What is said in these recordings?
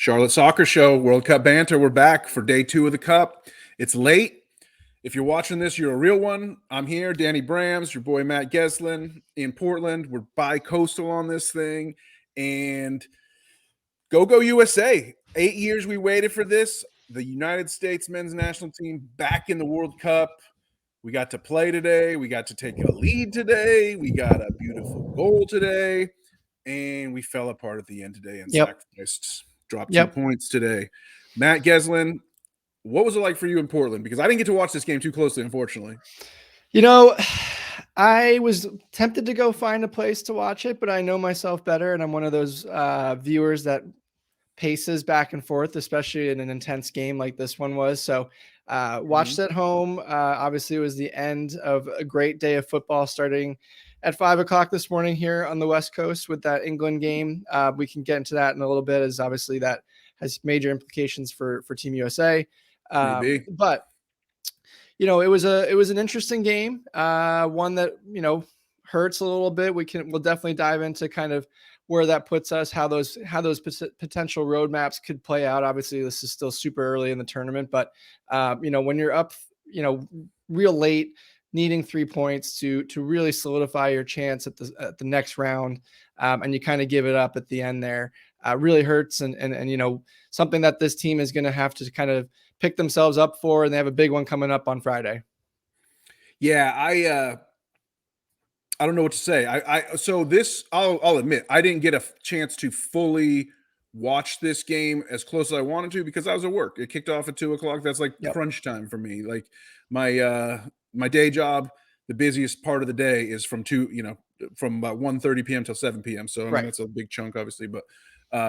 Charlotte Soccer Show, World Cup Banter. We're back for day 2 of the Cup. It's late. If you're watching this, you're a real one. I'm here, Danny Brams, your boy Matt Geslin in Portland. We're bi-coastal on this thing. And go USA. 8 years we waited for this. The United States men's national team back in the World Cup. We got to play today. We got to take a lead today. We got a beautiful goal today. And we fell apart at the end today and sacrificed. Dropped 2 points today. Matt Geslin, what was it like for you in Portland? Because I didn't get to watch this game too closely, unfortunately. You know, I was tempted to go find a place to watch it, but I know myself better, and I'm one of those viewers that paces back and forth, especially in an intense game like this one was. So watched at home. Obviously, it was the end of a great day of football starting at 5 o'clock this morning here on the West Coast with that England game. We can get into that in a little bit, as obviously that has major implications for Team USA. But you know, it was an interesting game, one that, you know, hurts a little bit. We'll definitely dive into kind of where that puts us, how those potential roadmaps could play out. Obviously, this is still super early in the tournament, but you know, when you're up, you know, real late, needing 3 points to really solidify your chance at the next round, and you kind of give it up at the end there, really hurts. And you know, something that this team is going to have to kind of pick themselves up for, and they have a big one coming up on Friday. Yeah, I don't know what to say. So this, I'll admit, I didn't get a chance to fully watch this game as close as I wanted to because I was at work. It kicked off at 2 o'clock. That's like crunch time for me. Like my day job, the busiest part of the day is from about 1:30 p.m. till 7 p.m. So I mean, that's a big chunk, obviously. But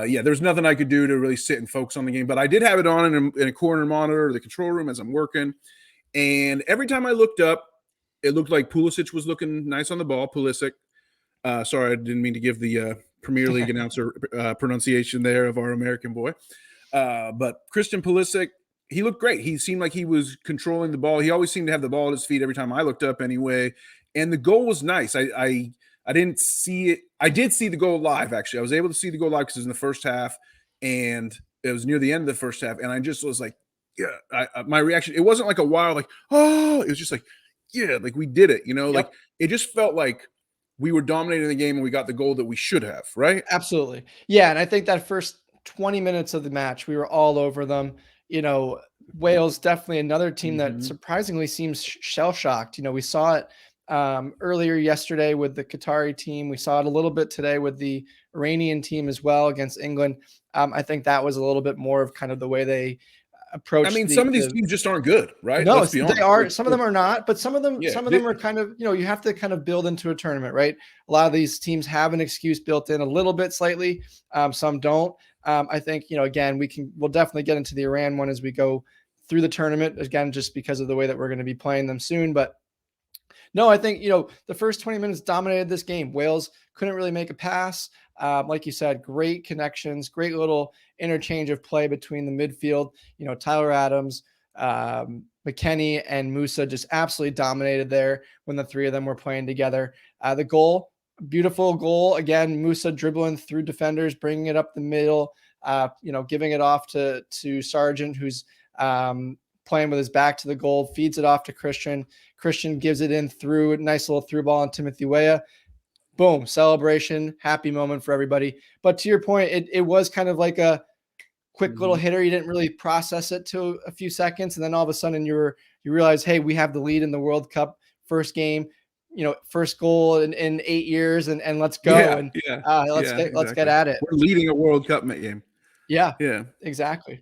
yeah, there's nothing I could do to really sit and focus on the game. But I did have it on in a corner monitor, the control room, as I'm working. And every time I looked up, it looked like Pulisic was looking nice on the ball. Pulisic. Sorry, I didn't mean to give the Premier League announcer pronunciation there of our American boy. But Christian Pulisic, he looked great. He seemed like he was controlling the ball. He always seemed to have the ball at his feet every time I looked up anyway. And the goal was nice. I didn't see it. I did see the goal live, actually. I was able to see the goal live because it was in the first half, and it was near the end of the first half. And I just was like, yeah, my reaction, it wasn't like a wild, like, oh, it was just like, yeah, like we did it, you know, like it just felt like we were dominating the game and we got the goal that we should have, right? Absolutely. Yeah. And I think that first 20 minutes of the match, we were all over them. You know, Wales, definitely another team that surprisingly seems shell-shocked. You know, we saw it earlier yesterday with the Qatari team. We saw it a little bit today with the Iranian team as well against England. I think that was a little bit more of kind of the way they approach. I mean, some of these teams just aren't good, right? No, they are. Some of them are not, but some of them are kind of, you know, you have to kind of build into a tournament, right? A lot of these teams have an excuse built in a little bit slightly. Some don't. I think, you know, again, we'll definitely get into the Iran one as we go through the tournament, again, just because of the way that we're going to be playing them soon. But no, I think, you know, the first 20 minutes dominated this game. Wales couldn't really make a pass. Like you said, great connections, great little interchange of play between the midfield. You know, Tyler Adams, McKennie, and Musa just absolutely dominated there when the three of them were playing together. The goal, beautiful goal. Again, Musa dribbling through defenders, bringing it up the middle, you know, giving it off to Sargent, who's playing with his back to the goal, feeds it off to Christian. Christian gives it in through, nice little through ball on Timothy Weah. Boom, celebration, happy moment for everybody. But to your point, it was kind of like a quick little hitter. You didn't really process it to a few seconds. And then all of a sudden you realize, hey, we have the lead in the World Cup, first game, you know, first goal in 8 years, and let's go. Let's get at it. We're leading a World Cup game. Yeah, exactly.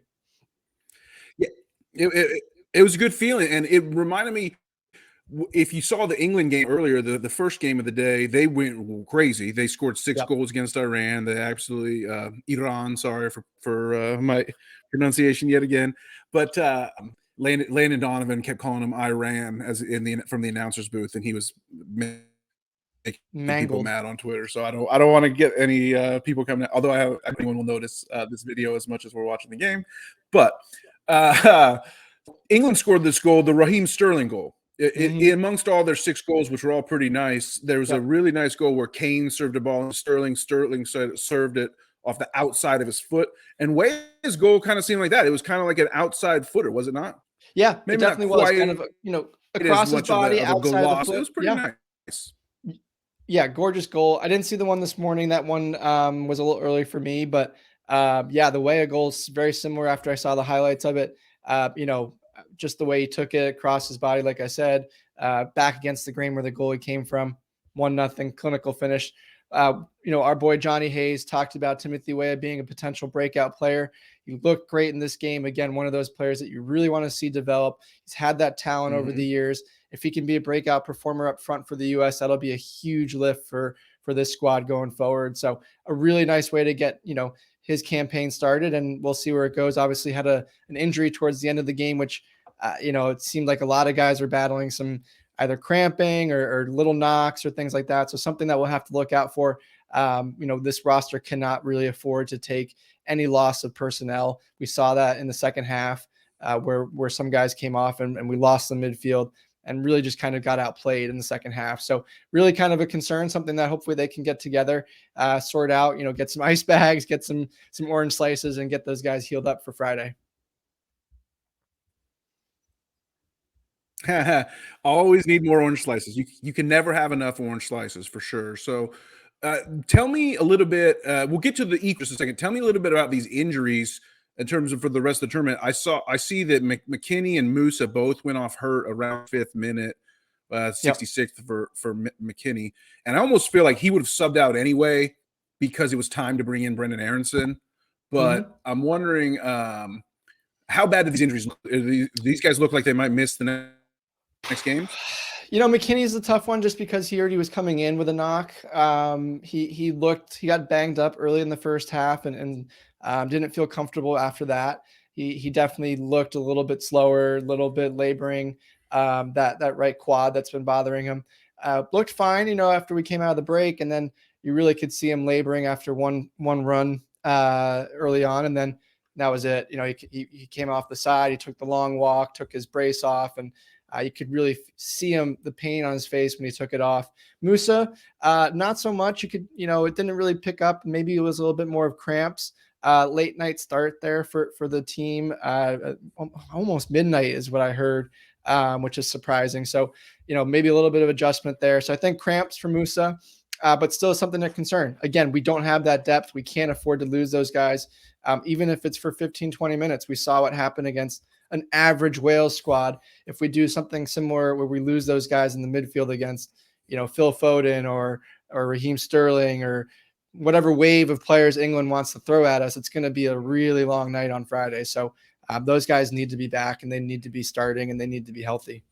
Yeah, it was a good feeling. And it reminded me, if you saw the England game earlier, the first game of the day, they went crazy. They scored 6 goals against Iran. They absolutely Iran. Sorry for my pronunciation yet again. But Landon Donovan kept calling him Iran from the announcer's booth, and he was making people mad on Twitter. So I don't want to get any people coming out. Although anyone will notice this video as much as we're watching the game. But England scored this goal, the Raheem Sterling goal. Amongst all their 6 goals, which were all pretty nice, there was a really nice goal where Kane served a ball and Sterling served it off the outside of his foot. And Way's goal kind of seemed like that. It was kind of like an outside footer, was it not? Yeah, maybe it definitely not quite was kind of, across his body, of a outside of the gloss. foot. It was pretty nice. Yeah, gorgeous goal. I didn't see the one this morning. That one was a little early for me, but yeah, the way a goal is very similar after I saw the highlights of it. Just the way he took it across his body, like I said, back against the grain where the goalie came from. 1-0 clinical finish. Our boy Johnny Hayes talked about Timothy Weah being a potential breakout player. He looked great in this game. Again, one of those players that you really want to see develop. He's had that talent over the years. If he can be a breakout performer up front for the U.S., that'll be a huge lift for this squad going forward. So a really nice way to get, his campaign started, and we'll see where it goes. Obviously had an injury towards the end of the game, which, it seemed like a lot of guys were battling some either cramping or little knocks or things like that. So something that we'll have to look out for. This roster cannot really afford to take any loss of personnel. We saw that in the second half where some guys came off and we lost the midfield and really just kind of got outplayed in the second half. So really kind of a concern, something that hopefully they can get together, sort out, get some ice bags, get some orange slices and get those guys healed up for Friday. Always need more orange slices. You can never have enough orange slices for sure. So tell me a little bit, we'll get to the equals in a second. Tell me a little bit about these injuries in terms of for the rest of the tournament. I see that McKinney and Musa both went off hurt around 5th minute, 66th for McKinney. And I almost feel like he would have subbed out anyway because it was time to bring in Brendan Aronson. But I'm wondering how bad do these injuries look? These guys look like they might miss the next game? McKinney's a tough one just because he already was coming in with a knock. He got banged up early in the first half and didn't feel comfortable after that. He definitely looked a little bit slower, a little bit laboring, that right quad that's been bothering him. Looked fine, after we came out of the break, and then you really could see him laboring after one run early on, and then that was it. He came off the side, he took the long walk, took his brace off, and you could really see the pain on his face when he took it off. Musa, not so much. You could, it didn't really pick up. Maybe it was a little bit more of cramps. Late night start there for the team. Almost midnight is what I heard, which is surprising. So, maybe a little bit of adjustment there. So I think cramps for Musa, but still something to concern. Again, we don't have that depth. We can't afford to lose those guys. Even if it's for 15, 20 minutes, we saw what happened against an average Wales squad. If we do something similar where we lose those guys in the midfield against, Phil Foden or Raheem Sterling or whatever wave of players England wants to throw at us, it's going to be a really long night on Friday. So those guys need to be back and they need to be starting and they need to be healthy.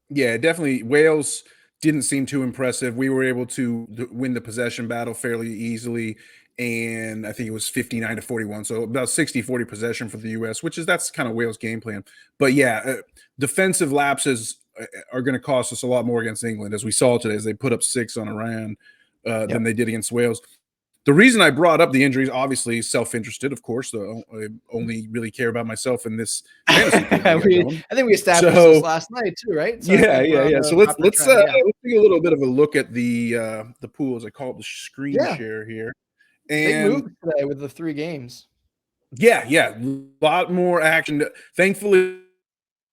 Yeah, definitely. Wales didn't seem too impressive. We were able to win the possession battle fairly easily. And I think it was 59-41. So about 60-40 possession for the U.S., that's kind of Wales' game plan. But yeah, defensive lapses are going to cost us a lot more against England, as we saw today, as they put up 6 on Iran than they did against Wales. The reason I brought up the injuries, obviously self-interested, of course, though I only really care about myself in this fantasy pool. I think we established this last night too, right? So yeah. So let's take a little bit of a look at the pool, as I call it, the screen share here. And big move today with the 3 games. Yeah, a lot more action. Thankfully,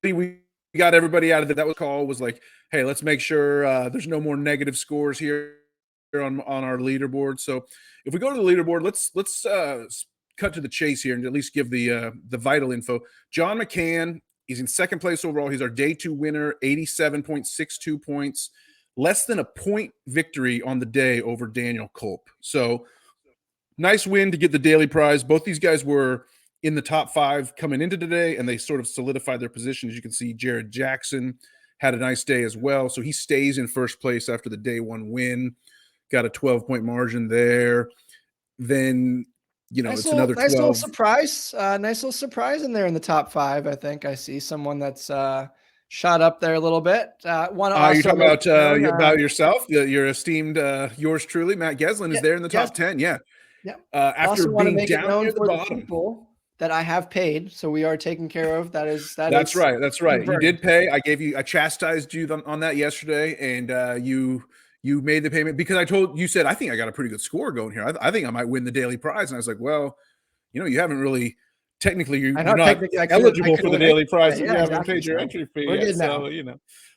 we got everybody out of it. That was call was like, hey, let's make sure there's no more negative scores here on our leaderboard. So if we go to the leaderboard, let's cut to the chase here and at least give the vital info. John McCann, he's in second place overall. He's our day 2 winner, 87.62 points, less than a point victory on the day over Daniel Culp. So nice win to get the daily prize. Both these guys were in the top 5 coming into today, and they sort of solidified their position. As you can see, Jared Jackson had a nice day as well. So he stays in first place after the day 1 win. Got a 12-point margin there. Then, it's another 12. Nice little surprise. Nice little surprise in there in the top 5. I think I see someone that's shot up there a little bit. You're talking about yourself, your esteemed, yours truly, Matt Geslin, is there in the top 10. Yeah. Yeah. After being down near the bottom. People that I have paid, so we are taken care of. That's right. You did pay. I chastised you on that yesterday, and you you made the payment because you said, I think I got a pretty good score going here. I think I might win the daily prize. And I was like, well, you haven't really, technically, you're not eligible for the daily prize. You haven't paid your entry fee yet. So,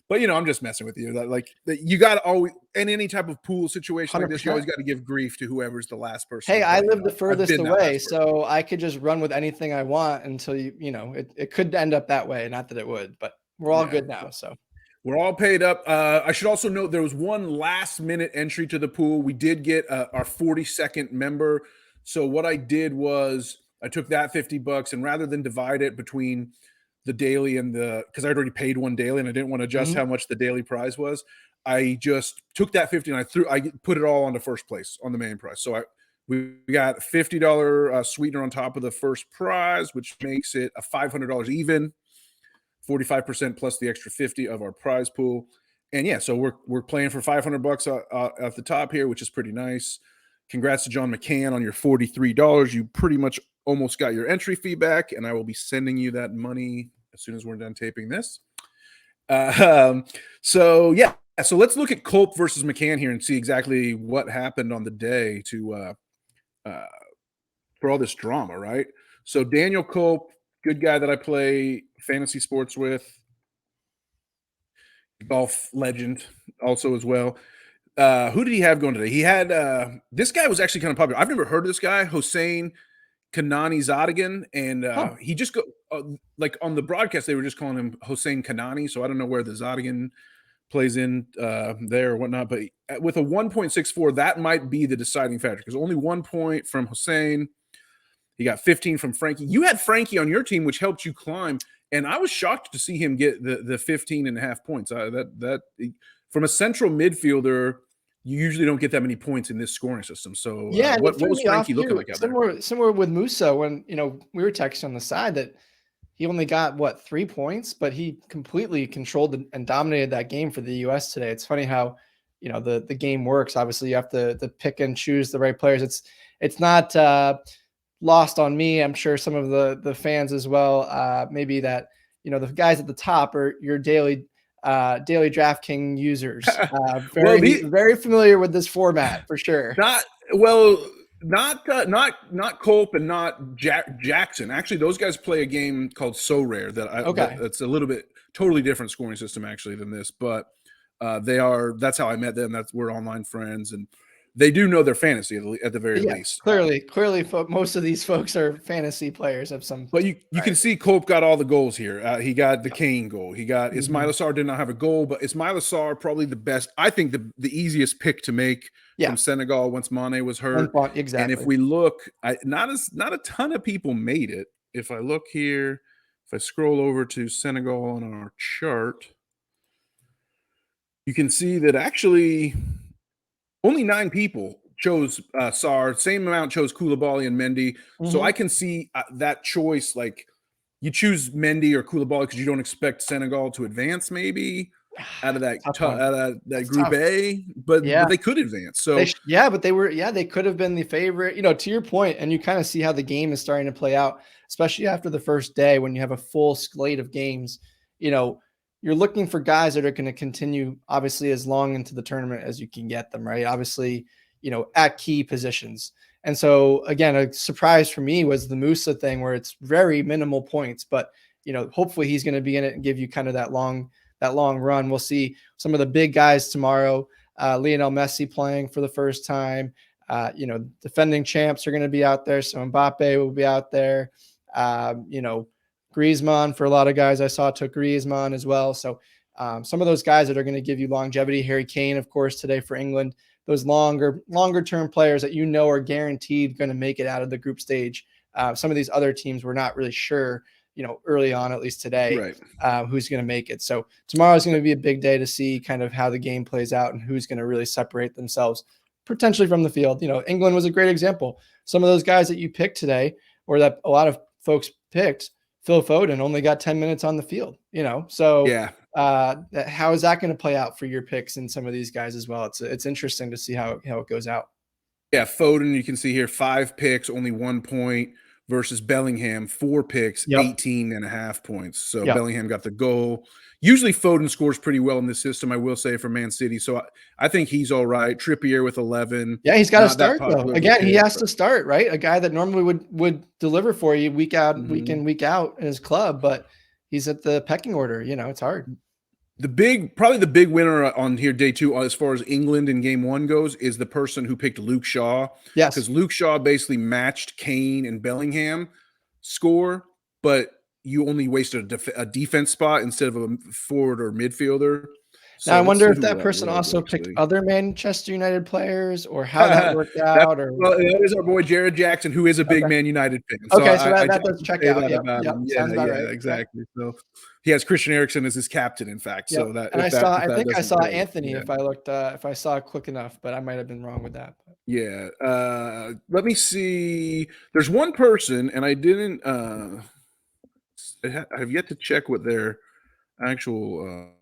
but I'm just messing with you. You got to always, in any type of pool situation 100%. like this, you always got to give grief to whoever's the last person. Hey, I live the furthest away, so I could just run with anything I want until it could end up that way. Not that it would, but we're all good now. So we're all paid up. I should also note there was one last minute entry to the pool. We did get our 42nd member. So what I did was I took that $50 and rather than divide it between the daily and because I'd already paid one daily and I didn't want to adjust how much the daily prize was, I just took that 50 and I put it all onto first place on the main prize. So we got $50 sweetener on top of the first prize, which makes it a $500 even. 45% plus the extra 50 of our prize pool. And so we're playing for $500 at the top here, which is pretty nice. Congrats to John McCann on your $43. You pretty much almost got your entry fee back, and I will be sending you that money as soon as we're done taping this. So let's look at Culp versus McCann here and see exactly what happened on the day for all this drama, right? So Daniel Culp, good guy that I play fantasy sports with, golf legend also as well. Who did he have going today? He had this guy was actually kind of popular. I've never heard of this guy, Hossein Kanani Zadigan, and he just like on the broadcast they were just calling him Hossein Kanani, so I don't know where the Zadigan plays in there or whatnot, but with a 1.64, that might be the deciding factor because only 1 point from Hossein. He got 15 from Frankie. You had Frankie on your team, which helped you climb, and I was shocked to see him get the 15.5 points. That from a central midfielder, you usually don't get that many points in this scoring system. So what was Frankie looking like out there? Similar with Musa when we were texting on the side that he only got 3 points, but he completely controlled and dominated that game for the US today. It's funny how the game works. Obviously, you have to pick and choose the right players. It's not lost on me. I'm sure some of the fans as well. Maybe that the guys at the top are your daily DraftKings users. Very familiar with this format for sure. Not Culp and not Jackson. Actually, those guys play a game called So Rare that's a little bit totally different scoring system actually than this, but that's how I met them. We're online friends, and they do know their fantasy at the very least. Clearly, most of these folks are fantasy players of some. But you can see Culp got all the goals here. He got the Kane goal. He got Ismail Assar did not have a goal, but Ismail Assar probably the best. I think the easiest pick to make from Senegal once Mane was hurt. Exactly. And if we look, not a ton of people made it. If I look here, if I scroll over to Senegal on our chart, you can see that actually only 9 people chose Sarr. Same amount chose Koulibaly and Mendy. So I can see that choice. Like you choose Mendy or Koulibaly because you don't expect Senegal to advance maybe out of that Group tough. A. But they could advance. So they could have been the favorite. To your point, and you kind of see how the game is starting to play out, especially after the first day when you have a full slate of games. You're looking for guys that are going to continue, obviously, as long into the tournament as you can get them, right? Obviously, at key positions. And so, again, a surprise for me was the Musa thing where it's very minimal points, but, hopefully he's going to be in it and give you kind of that long run. We'll see some of the big guys tomorrow. Lionel Messi playing for the first time. Defending champs are going to be out there. So Mbappe will be out there. Griezmann, for a lot of guys I saw, took Griezmann as well. So some of those guys that are going to give you longevity. Harry Kane, of course, today for England. Those longer term players that are guaranteed going to make it out of the group stage. Some of these other teams we're not really sure, early on, at least today, who's going to make it. So tomorrow is going to be a big day to see kind of how the game plays out and who's going to really separate themselves potentially from the field. England was a great example. Some of those guys that you picked today, or that a lot of folks picked, Phil Foden only got 10 minutes on the field, so how is that going to play out for your picks and some of these guys as well? It's interesting to see how it goes out. Yeah. Foden, you can see here 5 picks, only 1 point versus Bellingham, 4 picks, Yep. 18.5 points. So Yep. Bellingham got the goal. Usually Foden scores pretty well in this system, I will say, for Man City. So I think he's all right. Trippier with 11. Yeah, he's got to Not that start though. popular of a Again, he pick, has to start, right? A guy that normally would deliver for you week out, week in, week out in his club, but he's at the pecking order. You know, it's hard. Probably the big winner on here day 2 as far as England in game 1 goes is the person who picked Luke Shaw. Yes. Because Luke Shaw basically matched Kane and Bellingham score, but you only wasted a defense spot instead of a forward or midfielder. So now I wonder if that person also picked other Manchester United players, or how that worked out. Well, that is our boy Jared Jackson, who is a big Man United fan. So that does check out. Yep, sounds about right. Exactly. So he has Christian Eriksen as his captain, in fact. So that, and I think I saw Anthony if I saw it quick enough, but I might have been wrong with that. Yeah. Let me see. There's one person, and I didn't. I've yet to check what their actual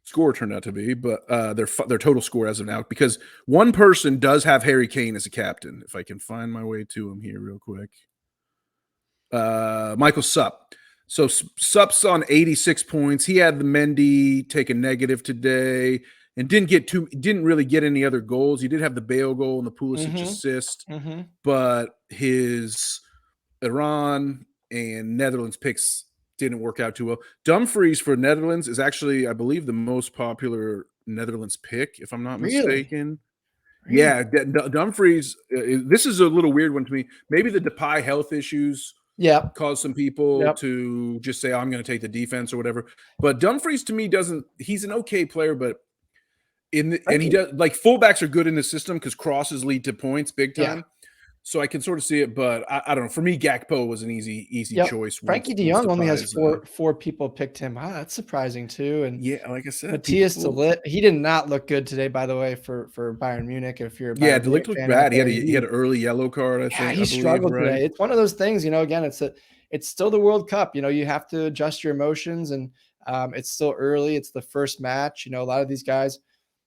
score turned out to be, but their total score as of now, because one person does have Harry Kane as a captain. If I can find my way to him here real quick. Michael Supp. So Supp's on 86 points. He had the Mendy take a negative today and didn't really get any other goals. He did have the Bale goal and the Pulisic assist, but his Iran and Netherlands picks didn't work out too well. Dumfries for Netherlands is actually, I believe, the most popular Netherlands pick, if I'm not mistaken. Really? Yeah, Dumfries. This is a little weird one to me. Maybe the Depay health issues caused some people to just say, I'm going to take the defense or whatever. But Dumfries, to me, he's an okay player, but and he does, like, fullbacks are good in the system because crosses lead to points big time. Yeah. So I can sort of see it, but I don't know. For me, Gakpo was an easy choice. Frankie de Jong only has four people picked him. Wow, that's surprising too. And yeah, like I said, Matthias de Ligt, he did not look good today, by the way, for Bayern Munich. If you're a Bayern de Ligt looked bad. He had an early yellow card. I think he struggled today. It's one of those things, again, it's still the World Cup. You have to adjust your emotions, and it's still early. It's the first match. A lot of these guys,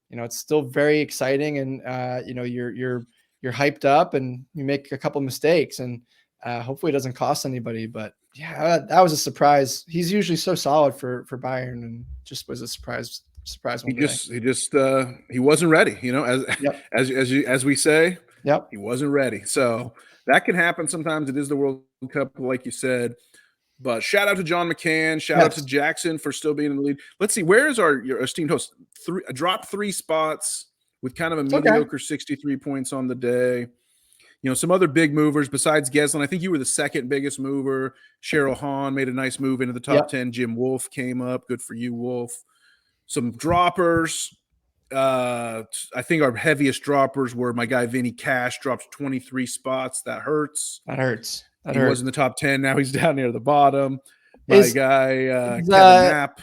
it's still very exciting, and you're hyped up and you make a couple mistakes, and hopefully it doesn't cost anybody. But yeah, that was a surprise. He's usually so solid for Bayern, and just was a surprise. He wasn't ready, as we say, he wasn't ready. So that can happen sometimes. It is the World Cup, like you said. But shout out to John McCann. Shout out to Jackson for still being in the lead. Let's see, where is your esteemed host? Dropped 3 spots with kind of a mediocre 63 points on the day. Some other big movers besides Geslin. I think you were the second biggest mover. Cheryl Hahn made a nice move into the top 10. Jim Wolf came up. Good for you, Wolf. Some droppers. I think our heaviest droppers were my guy Vinny Cash, dropped 23 spots. That hurts. He was in the top 10. Now he's down near the bottom. My guy Kevin Knapp.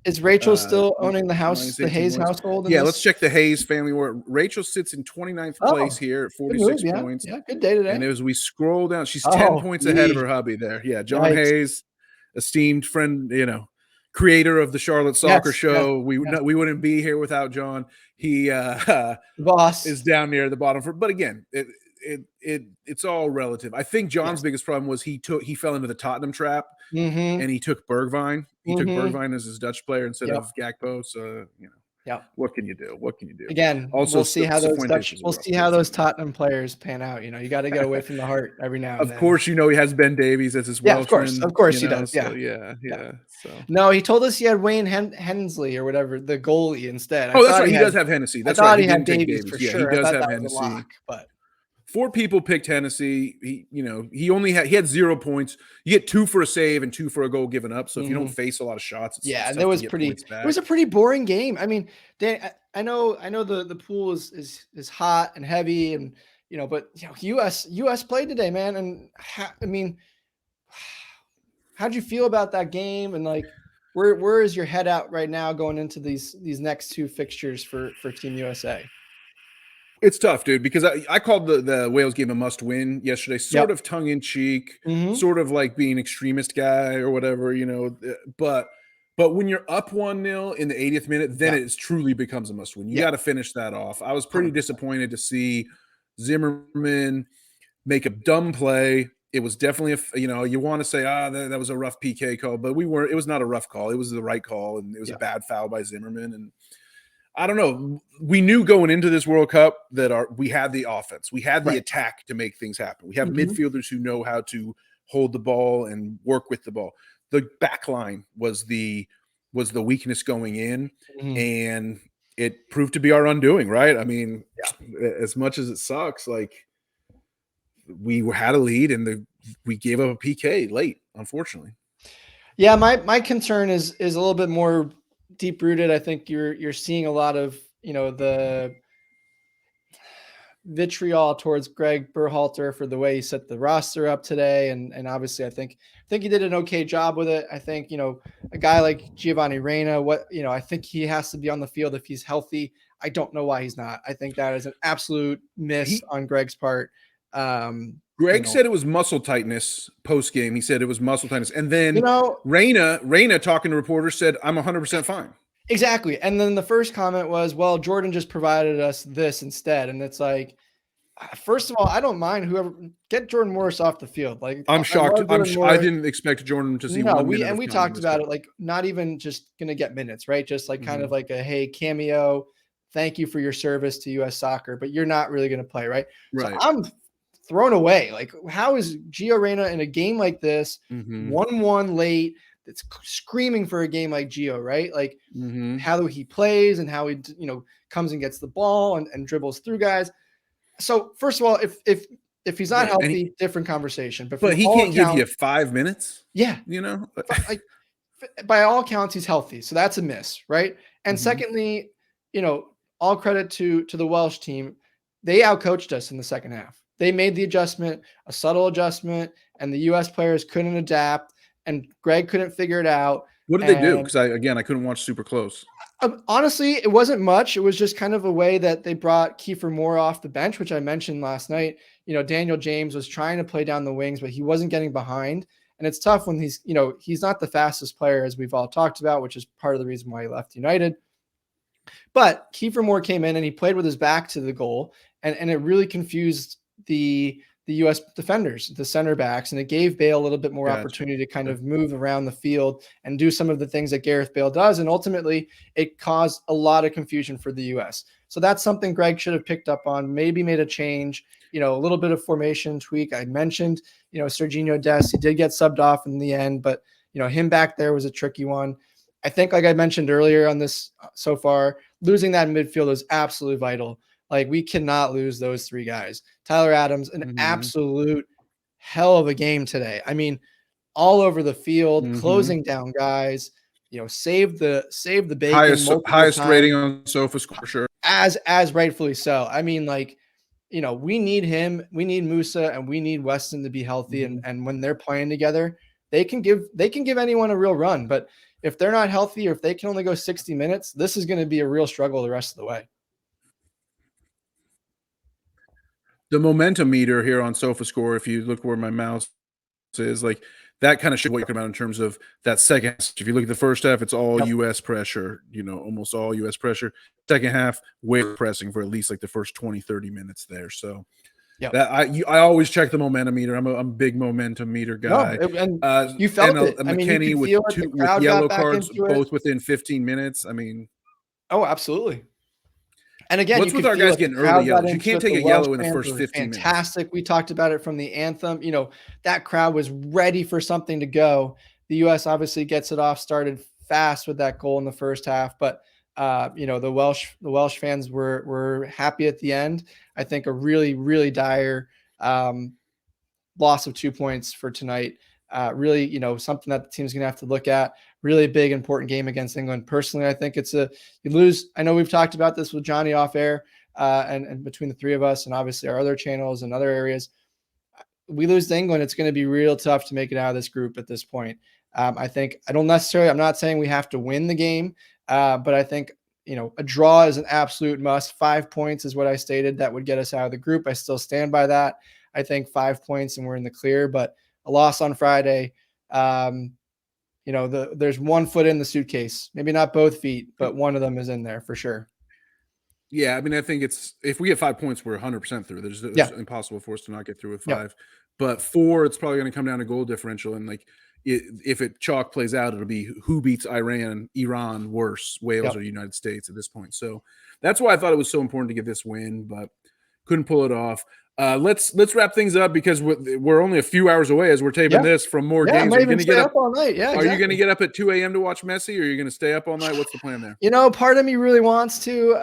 Is Rachel still owning the house, the Hayes household? Yeah, let's check the Hayes family. Where Rachel sits in 29th place here at 46 points. Yeah, good day today. And as we scroll down, she's 10 points ahead of her hubby there. Yeah, John Hayes, esteemed friend, creator of the Charlotte Soccer Show. We wouldn't be here without John. He boss is down near the bottom. But again, it's all relative. I think John's biggest problem was he fell into the Tottenham trap, and he took Bergwijn. He took Bergwijn as his Dutch player instead of Gakpo. So what can you do? Again, also, we'll see how those Tottenham players pan out. You got to get away from the heart every now and then. Of course, he has Ben Davies as his Welshman. Of course he does. So, So no, he told us he had Wayne Hensley or whatever, the goalie instead. That's right. He does have Hennessy. That's right. He had Davies for sure. He does have Hennessy. But 4 people picked Hennessy. He had 0 points. You get 2 for a save and 2 for a goal given up. So if you don't face a lot of shots, and it was a pretty boring game. I mean, Dan, I know the pool is hot and heavy, and but US played today, man. And how'd you feel about that game? And like, where is your head at right now going into these next 2 fixtures for Team USA? It's tough, dude, because I called the Wales game a must-win yesterday, sort of tongue-in-cheek, sort of like being extremist guy or whatever, But when you're up 1-0 in the 80th minute, then it truly becomes a must-win. You got to finish that off. I was pretty disappointed to see Zimmerman make a dumb play. It was definitely you want to say, that was a rough PK call, but it was not a rough call. It was the right call, and it was a bad foul by Zimmerman. And I don't know. We knew going into this World Cup that we had the offense. We had the attack to make things happen. We have midfielders who know how to hold the ball and work with the ball. The back line was the weakness going in, and it proved to be our undoing, right? I mean, as much as it sucks, like we had a lead and we gave up a PK late, unfortunately. Yeah, my concern is a little bit more deep rooted. I think you're seeing a lot of, the vitriol towards Greg Berhalter for the way he set the roster up today. And obviously I think he did an okay job with it. I think, a guy like Giovanni Reyna, I think he has to be on the field if he's healthy. I don't know why he's not. I think that is an absolute miss on Greg's part. Greg said it was muscle tightness post game. He said it was muscle tightness. And then Reyna talking to reporters said, I'm 100% fine. Exactly. And then the first comment was, well, Jordan just provided us this instead. And it's like, first of all, I don't mind whoever get Jordan Morris off the field. Like, I'm shocked. I didn't expect Jordan to see 1 minute. We talked about it, like not even just going to get minutes, right? Just like kind of like a, hey, cameo. Thank you for your service to U.S. soccer, but you're not really going to play, right? Right. So I'm thrown away. Like, how is Gio Reyna in a game like this, 1-1 late? It's screaming for a game like Gio, right? Like how he plays and how he, comes and gets the ball and dribbles through guys. So first of all, if he's not healthy, different conversation. But he can't give you 5 minutes. Yeah, like by all accounts, he's healthy, so that's a miss, right? And secondly, all credit to the Welsh team. They outcoached us in the second half. They made the adjustment, a subtle adjustment, and the U.S. players couldn't adapt. And Greg couldn't figure it out. What did they do? Because I couldn't watch super close. Honestly, it wasn't much. It was just kind of a way that they brought Kiefer Moore off the bench, which I mentioned last night. Daniel James was trying to play down the wings, but he wasn't getting behind. And it's tough when he's not the fastest player, as we've all talked about, which is part of the reason why he left United. But Kiefer Moore came in and he played with his back to the goal, and it really confused the U.S. defenders, the center backs, and it gave Bale a little bit more opportunity to kind of move around the field and do some of the things that Gareth Bale does. And ultimately, it caused a lot of confusion for the U.S. So that's something Greg should have picked up on, maybe made a change, a little bit of formation tweak. I mentioned, Serginho Dest, he did get subbed off in the end, but, him back there was a tricky one. I think, like I mentioned earlier on this so far, losing that midfield is absolutely vital. Like, we cannot lose those three guys. Tyler Adams, an absolute hell of a game today. I mean, all over the field, closing down guys, save the bacon. Highest rating on SofaScore, sure. As rightfully so. I mean, like, we need him, we need Musa, and we need Weston to be healthy. And when they're playing together, they can give anyone a real run. But if they're not healthy, or if they can only go 60 minutes, this is going to be a real struggle the rest of the way. The momentum meter here on SofaScore, if you look where my mouse is, like that kind of shows what you're talking about in terms of that second. If you look at the first half, it's all U.S. pressure, almost all U.S. pressure. Second half, way pressing for at least like the first 20, 30 minutes there. So that I always check the momentum meter. I'm a big momentum meter guy. No, and you felt it. McKennie with yellow cards, both within 15 minutes. I mean, oh, absolutely. And again, what's with our guys getting early yellows? You can't take a yellow in the first 15 minutes. Fantastic. We talked about it from the anthem. That crowd was ready for something to go. The U.S. obviously gets it off, started fast with that goal in the first half, but the Welsh fans were happy at the end. I think a really, really dire loss of 2 points for tonight. Really, something that the team's going to have to look at. Really big, important game against England. Personally, I think you lose. I know we've talked about this with Johnny off air and between the three of us and obviously our other channels and other areas. We lose to England, it's going to be real tough to make it out of this group at this point. I'm not saying we have to win the game, but I think, a draw is an absolute must. 5 points is what I stated that would get us out of the group. I still stand by that. I think 5 points and we're in the clear, but a loss on Friday, there's one foot in the suitcase, maybe not both feet, but one of them is in there for sure. Yeah, I mean, I think if we get 5 points, we're 100% through. It's impossible for us to not get through with 5. But 4, it's probably going to come down to goal differential, and like if it chalk plays out, it'll be who beats Iran worse, Wales or United States at this point. So that's why I thought it was so important to get this win, but couldn't pull it off. Let's wrap things up because we're only a few hours away as we're taping this from more games. Are you going to get up all night? Yeah, exactly. Are you going to get up at 2 a.m. to watch Messi, or are you going to stay up all night? What's the plan there? You know, part of me really wants to.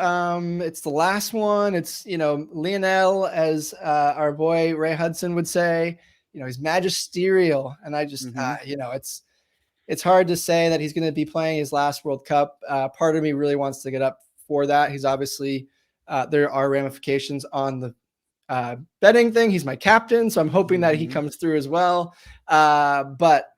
It's the last one. It's, Lionel, as our boy Ray Hudson would say. He's magisterial, and I just, it's hard to say that he's going to be playing his last World Cup. Part of me really wants to get up for that. He's obviously there are ramifications on the betting thing. He's my captain, so I'm hoping that he comes through as well. But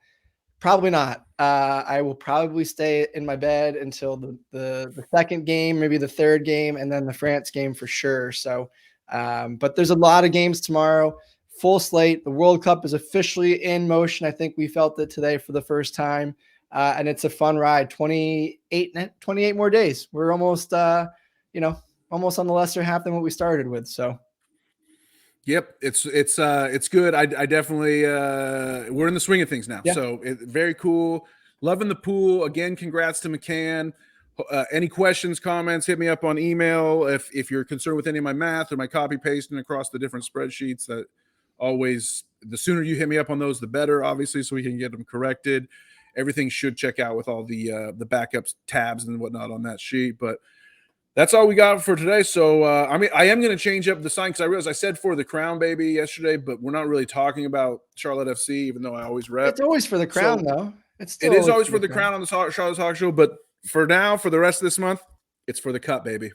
probably not. I will probably stay in my bed until the second game, maybe the third game, and then the France game for sure. So, but there's a lot of games tomorrow. Full slate. The World Cup is officially in motion. I think we felt it today for the first time. And it's a fun ride. 28 more days. We're almost, almost on the lesser half than what we started with. So. Yep, it's good. I definitely we're in the swing of things now. Yeah. So very cool. Loving the pool. Again, congrats to McCann. Any questions, comments, hit me up on email. If you're concerned with any of my math or my copy pasting across the different spreadsheets, that always, the sooner you hit me up on those, the better, obviously, so we can get them corrected. Everything should check out with all the backups tabs and whatnot on that sheet. But that's all we got for today. So, I am going to change up the sign because I realized I said for the crown, baby, yesterday, but we're not really talking about Charlotte FC, even though I always rep. It's always for the crown, though. It is always for the crown on the Charlotte Talk Show. But for now, for the rest of this month, it's for the cup, baby.